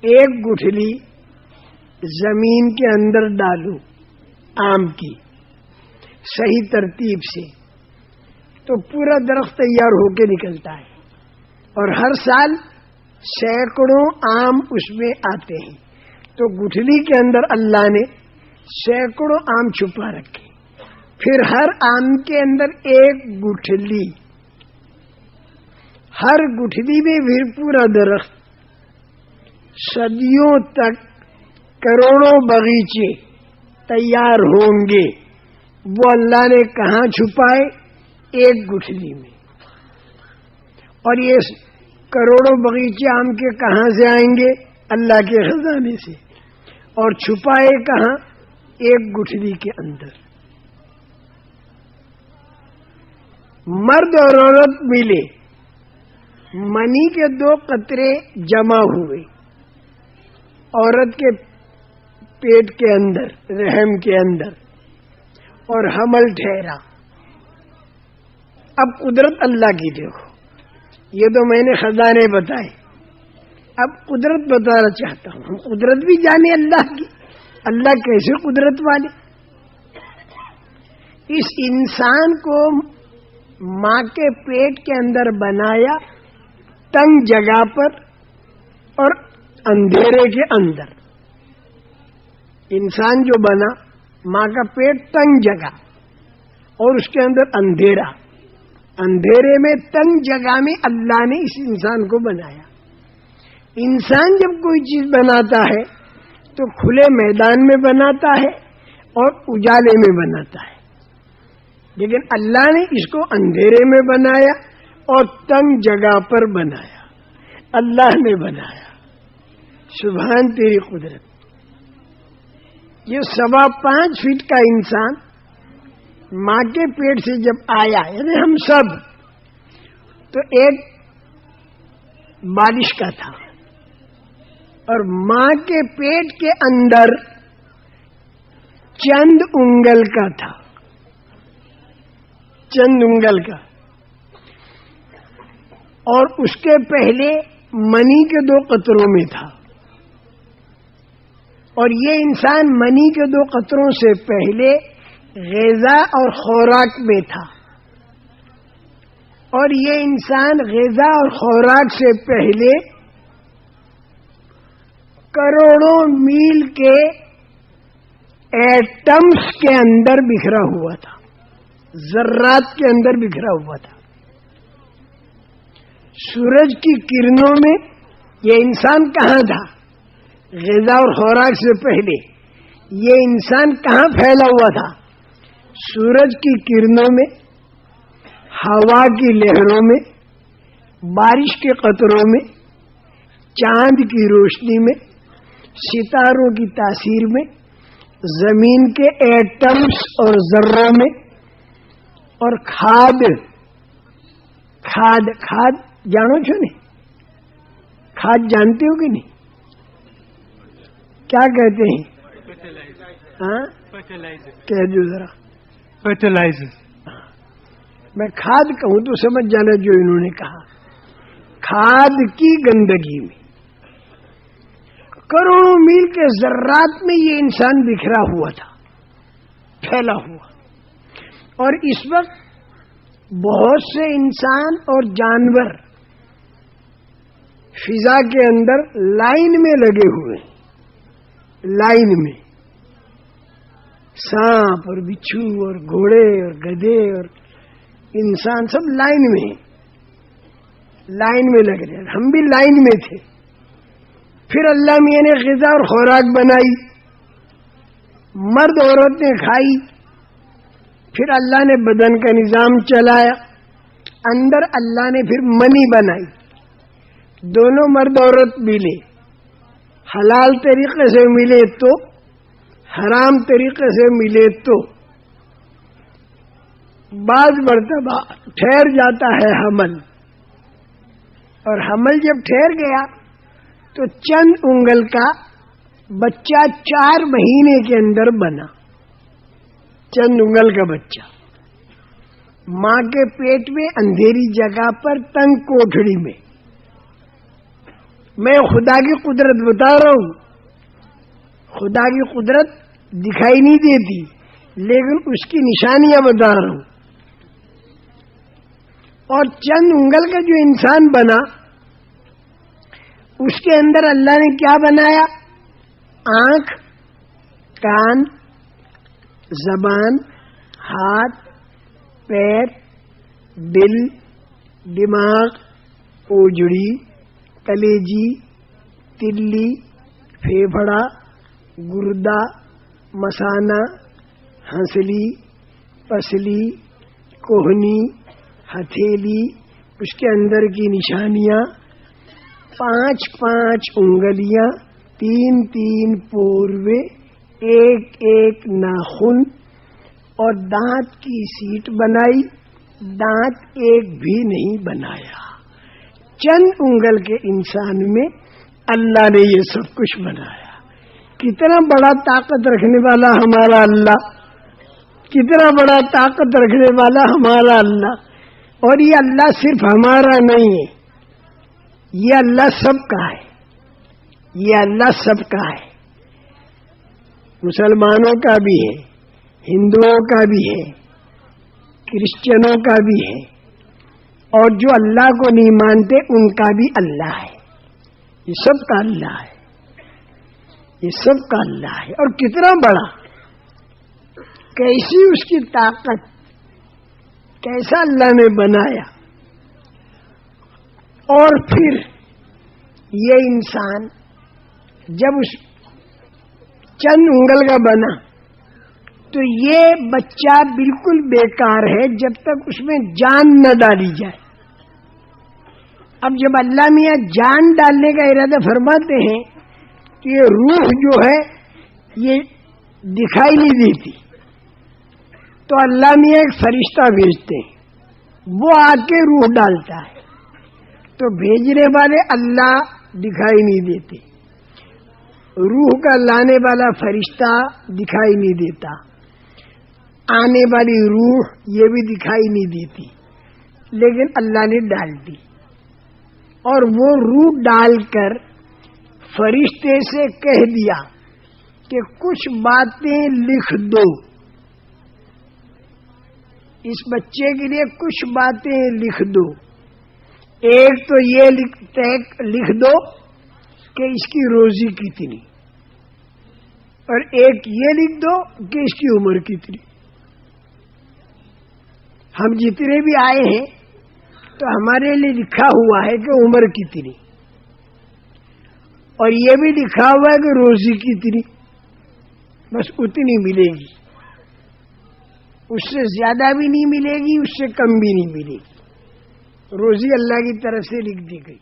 ایک گٹھلی زمین کے اندر ڈالوں آم کی صحیح ترتیب سے تو پورا درخت تیار ہو کے نکلتا ہے اور ہر سال سینکڑوں آم اس میں آتے ہیں. تو گٹھلی کے اندر اللہ نے سینکڑوں آم چھپا رکھے. پھر ہر آم کے اندر ایک گٹھلی, ہر گٹھلی میں پھر پورا درخت, صدیوں تک کروڑوں باغیچے تیار ہوں گے. وہ اللہ نے کہاں چھپائے؟ ایک گٹھلی میں. اور یہ کروڑوں باغیچے آم کے کہاں سے آئیں گے؟ اللہ کے خزانے سے. اور چھپائے کہاں؟ ایک گٹھلی کے اندر. مرد اور عورت ملے, منی کے 2 قطرے جمع ہوئے عورت کے پیٹ کے اندر, رحم کے اندر, اور حمل ٹھہرا. اب قدرت اللہ کی دیکھو, یہ تو میں نے خزانے بتائے, اب قدرت بتانا چاہتا ہوں. ہم قدرت بھی جانے اللہ کی, اللہ کیسے قدرت والے. اس انسان کو ماں کے پیٹ کے اندر بنایا, تنگ جگہ پر اور اندھیرے کے اندر. انسان جو بنا, ماں کا پیٹ تنگ جگہ اور اس کے اندر اندھیرا, اندھیرے میں تنگ جگہ میں اللہ نے اس انسان کو بنایا. انسان جب کوئی چیز بناتا ہے تو کھلے میدان میں بناتا ہے اور اجالے میں بناتا ہے, لیکن اللہ نے اس کو اندھیرے میں بنایا اور تنگ جگہ پر بنایا. اللہ نے بنایا. سبحان تیری قدرت. یہ 5.25 فٹ کا انسان ماں کے پیٹ سے جب آیا, یعنی ہم سب, تو ایک بارش کا تھا اور ماں کے پیٹ کے اندر چند انگل کا تھا, چند انگل کا. اور اس کے پہلے منی کے 2 قطروں میں تھا. اور یہ انسان منی کے 2 قطروں سے پہلے غذا اور خوراک میں تھا. اور یہ انسان غذا اور خوراک سے پہلے کروڑوں میل کے ایٹمز کے اندر بکھرا ہوا تھا, ذرات کے اندر بکھرا ہوا تھا. سورج کی کرنوں میں یہ انسان کہاں تھا؟ غذا اور خوراک سے پہلے یہ انسان کہاں پھیلا ہوا تھا؟ سورج کی کرنوں میں, ہوا کی لہروں میں, بارش کے قطروں میں, چاند کی روشنی میں, ستاروں کی تاثیر میں, زمین کے ایٹمز اور ذروں میں, اور کھاد جانو چھو نہیں؟ کھاد جانتے ہو کہ نہیں؟ کیا کہتے ہیں؟ ہاں, کہہ دو ذرا. فرٹیلائزر. میں کھاد کہوں تو سمجھ جانا جو انہوں نے کہا. کھاد کی گندگی میں کروڑوں میل کے ذرات میں یہ انسان بکھرا ہوا تھا, پھیلا ہوا. اور اس وقت بہت سے انسان اور جانور فضا کے اندر لائن میں لگے ہوئے ہیں, لائن میں. سانپ اور بچھو اور گھوڑے اور گدھے اور انسان سب لائن میں ہیں, لائن میں لگ رہے ہیں. ہم بھی لائن میں تھے. پھر اللہ میاں نے غذا اور خوراک بنائی, مرد عورت نے کھائی. پھر اللہ نے بدن کا نظام چلایا. اندر اللہ نے پھر منی بنائی. دونوں مرد عورت ملے, حلال طریقے سے ملے تو, حرام طریقے سے ملے تو. بعض مرتبہ ٹھہر جاتا ہے حمل, اور حمل جب ٹھہر گیا تو چند انگل کا بچہ 4 مہینے کے اندر بنا. چند انگل کا بچہ ماں کے پیٹ میں اندھیری جگہ پر تنگ کوٹھڑی میں. میں خدا کی قدرت بتا رہا ہوں. خدا کی قدرت دکھائی نہیں دیتی لیکن اس کی نشانیاں بتا رہا ہوں. اور چند انگل کا جو انسان بنا اس کے اندر اللہ نے کیا بنایا؟ آنکھ، کان، زبان، ہاتھ، پیر، دل، دماغ، اوجڑی، کلیجی، تلی، پھیپھڑا، گردہ، مثانہ، ہنسلی، پسلی، کوہنی، ہتھیلی، اس کے اندر کی نشانیاں، 5 انگلیاں، 3 پوروے، ایک ناخن، اور دانت کی سیٹ بنائی. دانت ایک بھی نہیں بنایا. چند انگل کے انسان میں اللہ نے یہ سب کچھ بنایا. کتنا بڑا طاقت رکھنے والا ہمارا اللہ، کتنا بڑا طاقت رکھنے والا ہمارا اللہ. اور یہ اللہ صرف ہمارا نہیں ہے، یہ اللہ سب کا ہے. یہ اللہ سب کا ہے. مسلمانوں کا بھی ہے، ہندوؤں کا بھی ہے، کرسچنوں کا بھی ہے، اور جو اللہ کو نہیں مانتے ان کا بھی اللہ ہے. یہ سب کا اللہ ہے. یہ سب کا اللہ ہے. اور کتنا بڑا، کیسی اس کی طاقت، کیسا اللہ نے بنایا. اور پھر یہ انسان جب اس چند انگل کا بنا تو یہ بچہ بالکل بیکار ہے جب تک اس میں جان نہ ڈالی جائے. اب جب اللہ میاں جان ڈالنے کا ارادہ فرماتے ہیں تو یہ روح جو ہے یہ دکھائی نہیں دیتی، تو اللہ میاں ایک فرشتہ بھیجتے ہیں، وہ آ کے روح ڈالتا ہے. تو بھیجنے والے اللہ دکھائی نہیں دیتے، روح کا لانے والا فرشتہ دکھائی نہیں دیتا، آنے والی روح یہ بھی دکھائی نہیں دیتی، لیکن اللہ نے ڈال دی. اور وہ روح ڈال کر فرشتے سے کہہ دیا کہ کچھ باتیں لکھ دو. اس بچے کے لیے کچھ باتیں لکھ دو. ایک تو یہ لکھ دو کہ اس کی روزی کتنی، اور ایک یہ لکھ دو کہ اس کی عمر کتنی. ہم جتنے بھی آئے ہیں تو ہمارے لیے لکھا ہوا ہے کہ عمر کتنی، اور یہ بھی لکھا ہوا ہے کہ روزی کتنی. بس اتنی ملے گی، اس سے زیادہ بھی نہیں ملے گی، اس سے کم بھی نہیں ملے گی. روزی اللہ کی طرف سے لکھ دی گئی.